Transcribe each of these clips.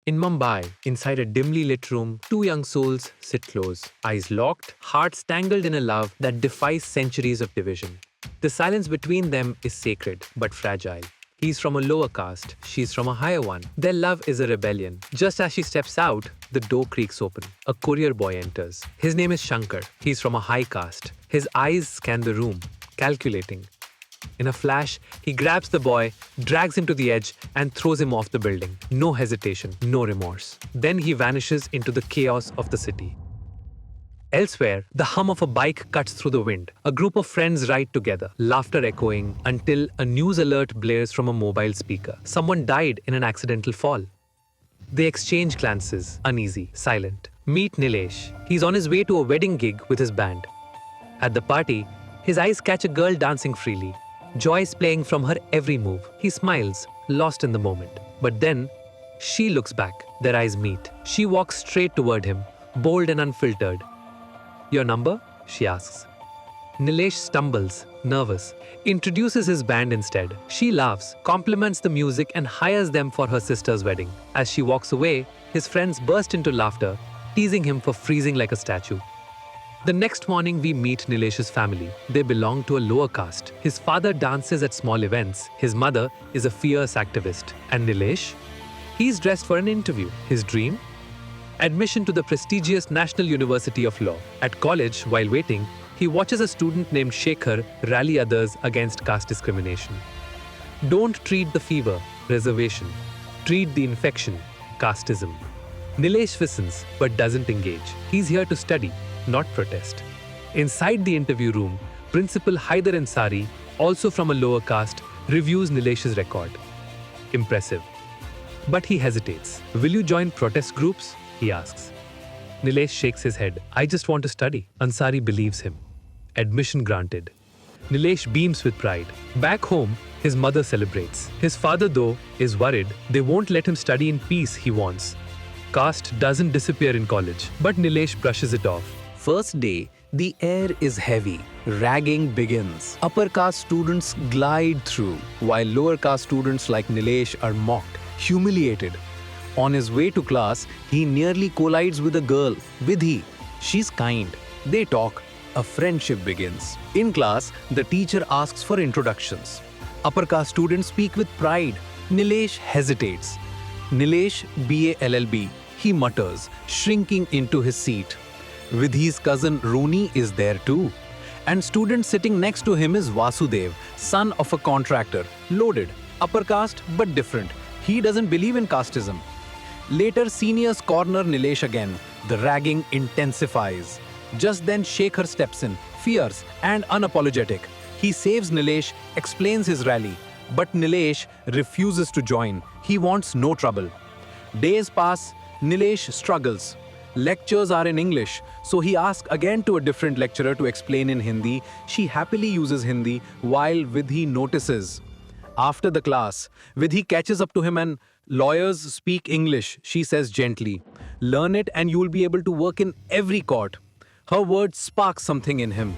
In Mumbai, inside a dimly lit room, two young souls sit close, eyes locked, hearts tangled in a love that defies centuries of division. The silence between them is sacred but fragile. He's from a lower caste, she's from a higher one. Their love is a rebellion. Just as she steps out, the door creaks open. A courier boy enters. His name is Shankar. He's from a high caste. His eyes scan the room, calculating. In a flash, he grabs the boy, drags him to the edge, and throws him off the building. No hesitation, no remorse. Then he vanishes into the chaos of the city. Elsewhere, the hum of a bike cuts through the wind. A group of friends ride together, laughter echoing until a news alert blares from a mobile speaker. Someone died in an accidental fall. They exchange glances, uneasy, silent. Meet Nilesh. He's on his way to a wedding gig with his band. At the party, his eyes catch a girl dancing freely. Joy is playing from her every move. He smiles, lost in the moment. But then, she looks back. Their eyes meet. She walks straight toward him, bold and unfiltered. "Your number?" she asks. Nilesh stumbles, nervous, introduces his band instead. She laughs, compliments the music and hires them for her sister's wedding. As she walks away, his friends burst into laughter, teasing him for freezing like a statue. The next morning, we meet Nilesh's family. They belong to a lower caste. His father dances at small events. His mother is a fierce activist. And Nilesh? He's dressed for an interview. His dream? Admission to the prestigious National University of Law. At college, while waiting, he watches a student named Shekhar rally others against caste discrimination. Don't treat the fever, reservation. Treat the infection, casteism. Nilesh listens, but doesn't engage. He's here to study, not protest. Inside the interview room, Principal Haider Ansari, also from a lower caste, reviews Nilesh's record. Impressive. But he hesitates. "Will you join protest groups?" he asks. Nilesh shakes his head. "I just want to study." Ansari believes him. Admission granted. Nilesh beams with pride. Back home, his mother celebrates. His father, though, is worried they won't let him study in peace he wants. Caste doesn't disappear in college, but Nilesh brushes it off. First day, the air is heavy. Ragging begins. Upper caste students glide through, while lower caste students like Nilesh are mocked, humiliated. On his way to class, he nearly collides with a girl, Vidhi. She's kind. They talk. A friendship begins. In class, the teacher asks for introductions. Upper caste students speak with pride. Nilesh hesitates. "Nilesh, BA LLB," he mutters, shrinking into his seat. Vidhi's cousin Roni is there too. And student sitting next to him is Vasudev, son of a contractor, loaded, upper caste but different. He doesn't believe in casteism. Later, seniors corner Nilesh again. The ragging intensifies. Just then Shekhar steps in, fierce and unapologetic. He saves Nilesh, explains his rally. But Nilesh refuses to join. He wants no trouble. Days pass, Nilesh struggles. Lectures are in English, so he asks again to a different lecturer to explain in Hindi. She happily uses Hindi, while Vidhi notices. After the class, Vidhi catches up to him and, "Lawyers speak English," she says gently. "Learn it and you'll be able to work in every court." Her words spark something in him.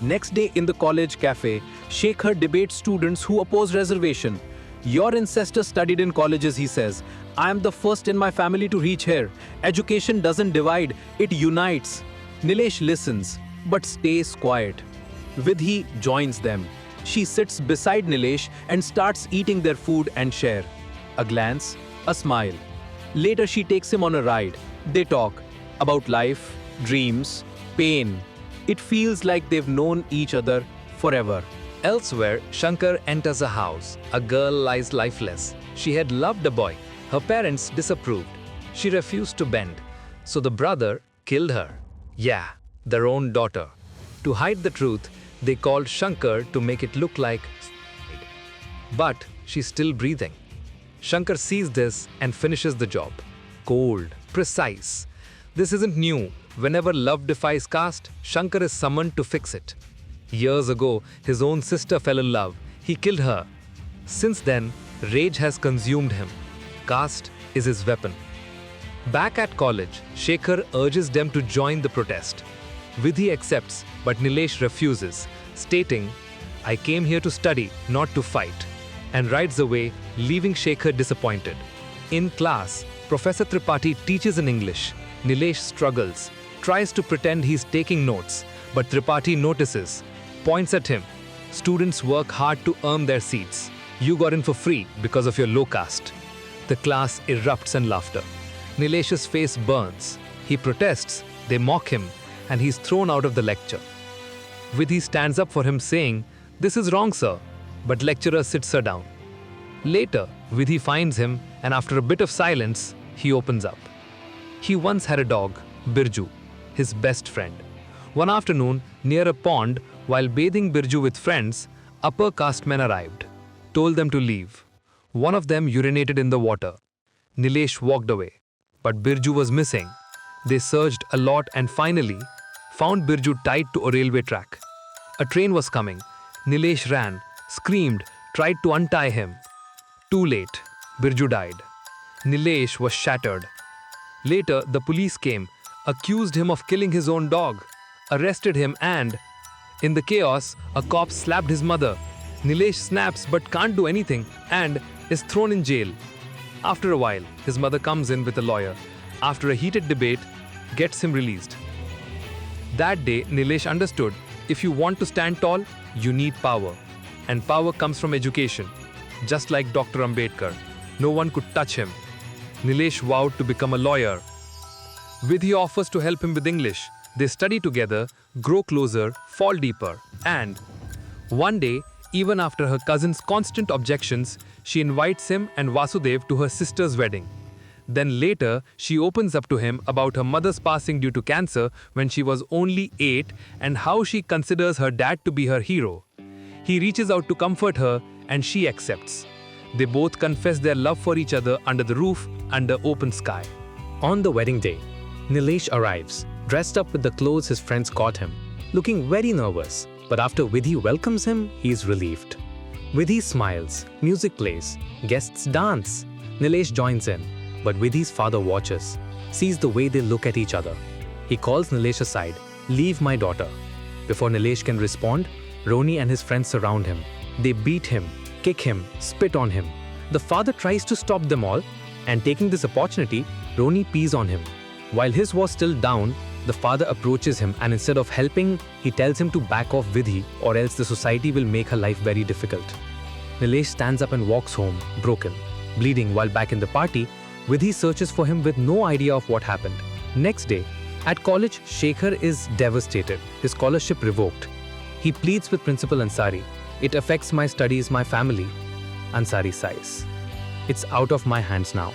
Next day in the college cafe, Shekhar debates students who oppose reservation. "Your ancestors studied in colleges," he says. "I am the first in my family to reach here. Education doesn't divide, it unites." Nilesh listens, but stays quiet. Vidhi joins them. She sits beside Nilesh and starts eating their food and share. A glance, a smile. Later she takes him on a ride. They talk about life, dreams, pain. It feels like they've known each other forever. Elsewhere, Shankar enters a house. A girl lies lifeless. She had loved a boy. Her parents disapproved. She refused to bend. So the brother killed her. Yeah, their own daughter. To hide the truth, they called Shankar to make it look like suicide. But she's still breathing. Shankar sees this and finishes the job. Cold, precise. This isn't new. Whenever love defies caste, Shankar is summoned to fix it. Years ago, his own sister fell in love. He killed her. Since then, rage has consumed him. Caste is his weapon. Back at college, Shekhar urges them to join the protest. Vidhi accepts, but Nilesh refuses, stating, "I came here to study, not to fight," and rides away, leaving Shekhar disappointed. In class, Professor Tripathi teaches in English. Nilesh struggles, tries to pretend he's taking notes, but Tripathi notices, points at him. Students work hard to earn their seats. You got in for free because of your low caste. The class erupts in laughter. Nilesh's face burns. He protests, they mock him, and he's thrown out of the lecture. Vidhi stands up for him saying, "This is wrong, sir," but lecturer sits her down. Later, Vidhi finds him, and after a bit of silence, he opens up. He once had a dog, Birju, his best friend. One afternoon, near a pond, while bathing Birju with friends, upper caste men arrived, told them to leave. One of them urinated in the water. Nilesh walked away, but Birju was missing. They searched a lot and finally found Birju tied to a railway track. A train was coming. Nilesh ran, screamed, tried to untie him. Too late. Birju died. Nilesh was shattered. Later, the police came, accused him of killing his own dog, arrested him and, in the chaos, a cop slapped his mother. Nilesh snaps but can't do anything and is thrown in jail. After a while, his mother comes in with a lawyer. After a heated debate, gets him released. That day, Nilesh understood, if you want to stand tall, you need power. And power comes from education. Just like Dr. Ambedkar, no one could touch him. Nilesh vowed to become a lawyer. Vidhi offers to help him with English. They study together, grow closer, fall deeper, and one day, even after her cousin's constant objections, she invites him and Vasudev to her sister's wedding. Then later, she opens up to him about her mother's passing due to cancer when she was only 8 and how she considers her dad to be her hero. He reaches out to comfort her and she accepts. They both confess their love for each other under the roof, under open sky. On the wedding day, Nilesh arrives, dressed up with the clothes his friends got him, looking very nervous. But after Vidhi welcomes him, he is relieved. Vidhi smiles, music plays, guests dance. Nilesh joins in, but Vidhi's father watches, sees the way they look at each other. He calls Nilesh aside, "Leave my daughter." Before Nilesh can respond, Roni and his friends surround him. They beat him, kick him, spit on him. The father tries to stop them all, and taking this opportunity, Roni pees on him. While his was still down, the father approaches him and instead of helping, he tells him to back off Vidhi or else the society will make her life very difficult. Nilesh stands up and walks home, broken. Bleeding while back in the party, Vidhi searches for him with no idea of what happened. Next day, at college, Shekhar is devastated, his scholarship revoked. He pleads with Principal Ansari, "It affects my studies, my family." Ansari sighs. "It's out of my hands now."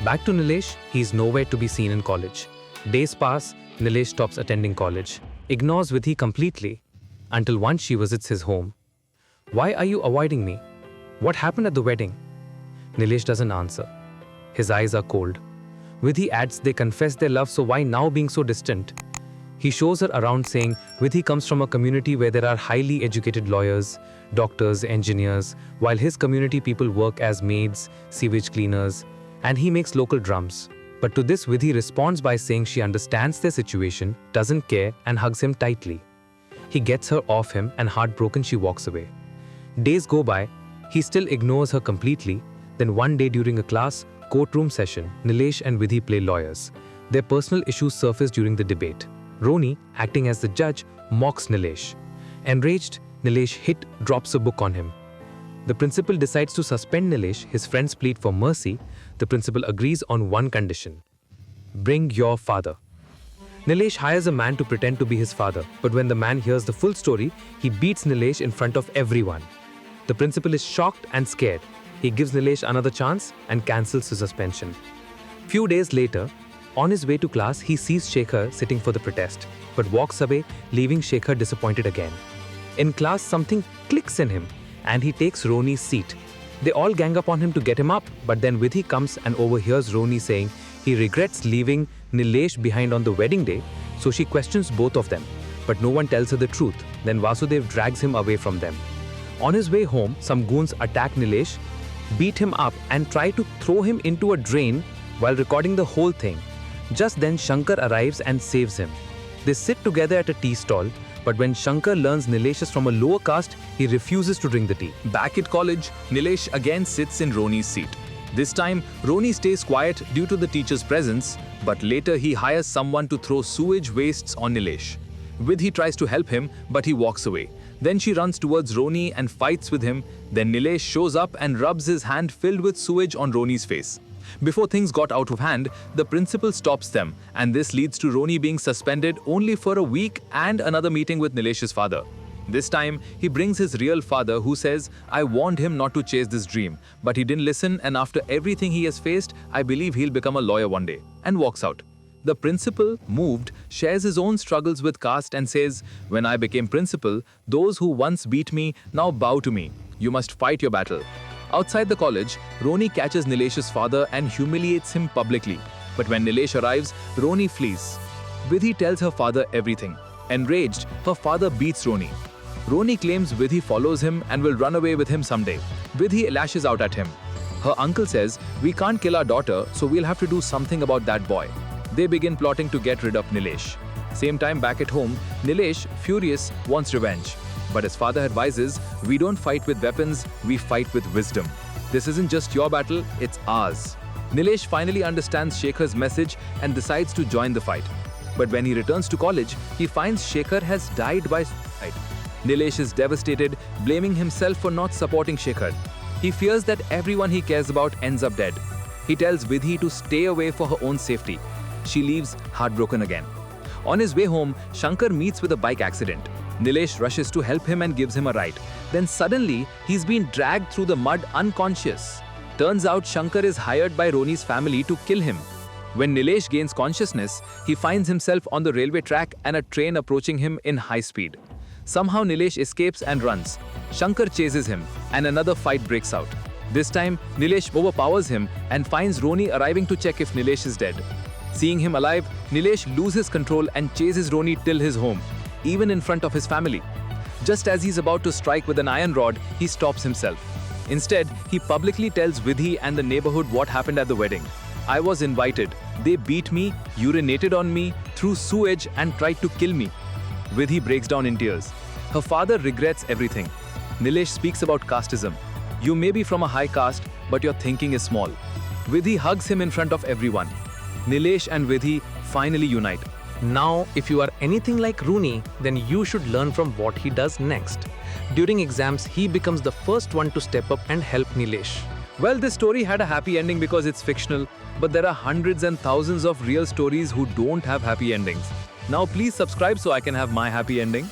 Back to Nilesh, he's nowhere to be seen in college. Days pass, Nilesh stops attending college, ignores Vidhi completely, until once she visits his home. "Why are you avoiding me? What happened at the wedding?" Nilesh doesn't answer. His eyes are cold. Vidhi adds they confess their love, so why now being so distant? He shows her around saying Vidhi comes from a community where there are highly educated lawyers, doctors, engineers, while his community people work as maids, sewage cleaners, and he makes local drums. But to this, Vidhi responds by saying she understands their situation, doesn't care, and hugs him tightly. He gets her off him, and heartbroken, she walks away. Days go by, he still ignores her completely. Then one day during a class, courtroom session, Nilesh and Vidhi play lawyers. Their personal issues surface during the debate. Roni, acting as the judge, mocks Nilesh. Enraged, Nilesh drops a book on him. The principal decides to suspend Nilesh. His friends plead for mercy. The principal agrees on one condition: bring your father. Nilesh hires a man to pretend to be his father, but when the man hears the full story, he beats Nilesh in front of everyone. The principal is shocked and scared. He gives Nilesh another chance and cancels his suspension. Few days later, on his way to class, he sees Shekhar sitting for the protest, but walks away, leaving Shekhar disappointed again. In class, something clicks in him, and he takes Roni's seat. They all gang up on him to get him up, but then Vidhi comes and overhears Roni saying he regrets leaving Nilesh behind on the wedding day, so she questions both of them, but no one tells her the truth. Then Vasudev drags him away from them. On his way home, some goons attack Nilesh, beat him up and try to throw him into a drain while recording the whole thing. Just then Shankar arrives and saves him. They sit together at a tea stall, but when Shankar learns Nilesh is from a lower caste, he refuses to drink the tea. Back at college, Nilesh again sits in Roni's seat. This time, Roni stays quiet due to the teacher's presence, but later he hires someone to throw sewage wastes on Nilesh. Vidhi tries to help him, but he walks away. Then she runs towards Roni and fights with him. Then Nilesh shows up and rubs his hand filled with sewage on Roni's face. Before things got out of hand, the principal stops them, and this leads to Roni being suspended only for a week and another meeting with Nilesh's father. This time, he brings his real father who says, "I warned him not to chase this dream, but he didn't listen, and after everything he has faced, I believe he'll become a lawyer one day," and walks out. The principal, moved, shares his own struggles with caste and says, "When I became principal, those who once beat me now bow to me. You must fight your battle." Outside the college, Roni catches Nilesh's father and humiliates him publicly. But when Nilesh arrives, Roni flees. Vidhi tells her father everything. Enraged, her father beats Roni. Roni claims Vidhi follows him and will run away with him someday. Vidhi lashes out at him. Her uncle says, "We can't kill our daughter, so we'll have to do something about that boy." They begin plotting to get rid of Nilesh. Same time back at home, Nilesh, furious, wants revenge. But his father advises, "We don't fight with weapons, we fight with wisdom. This isn't just your battle, it's ours." Nilesh finally understands Shekhar's message and decides to join the fight. But when he returns to college, he finds Shekhar has died by suicide. Nilesh is devastated, blaming himself for not supporting Shekhar. He fears that everyone he cares about ends up dead. He tells Vidhi to stay away for her own safety. She leaves heartbroken again. On his way home, Shankar meets with a bike accident. Nilesh rushes to help him and gives him a ride. Then suddenly, he's been dragged through the mud unconscious. Turns out Shankar is hired by Roni's family to kill him. When Nilesh gains consciousness, he finds himself on the railway track and a train approaching him in high speed. Somehow Nilesh escapes and runs. Shankar chases him, and another fight breaks out. This time, Nilesh overpowers him and finds Roni arriving to check if Nilesh is dead. Seeing him alive, Nilesh loses control and chases Roni till his home, even in front of his family. Just as he's about to strike with an iron rod, he stops himself. Instead, he publicly tells Vidhi and the neighborhood what happened at the wedding. "I was invited. They beat me, urinated on me, threw sewage and tried to kill me." Vidhi breaks down in tears. Her father regrets everything. Nilesh speaks about casteism. "You may be from a high caste, but your thinking is small." Vidhi hugs him in front of everyone. Nilesh and Vidhi finally unite. Now, if you are anything like Rooney, then you should learn from what he does next. During exams, he becomes the first one to step up and help Nilesh. Well, this story had a happy ending because it's fictional, but there are hundreds and thousands of real stories who don't have happy endings. Now please subscribe so I can have my happy ending.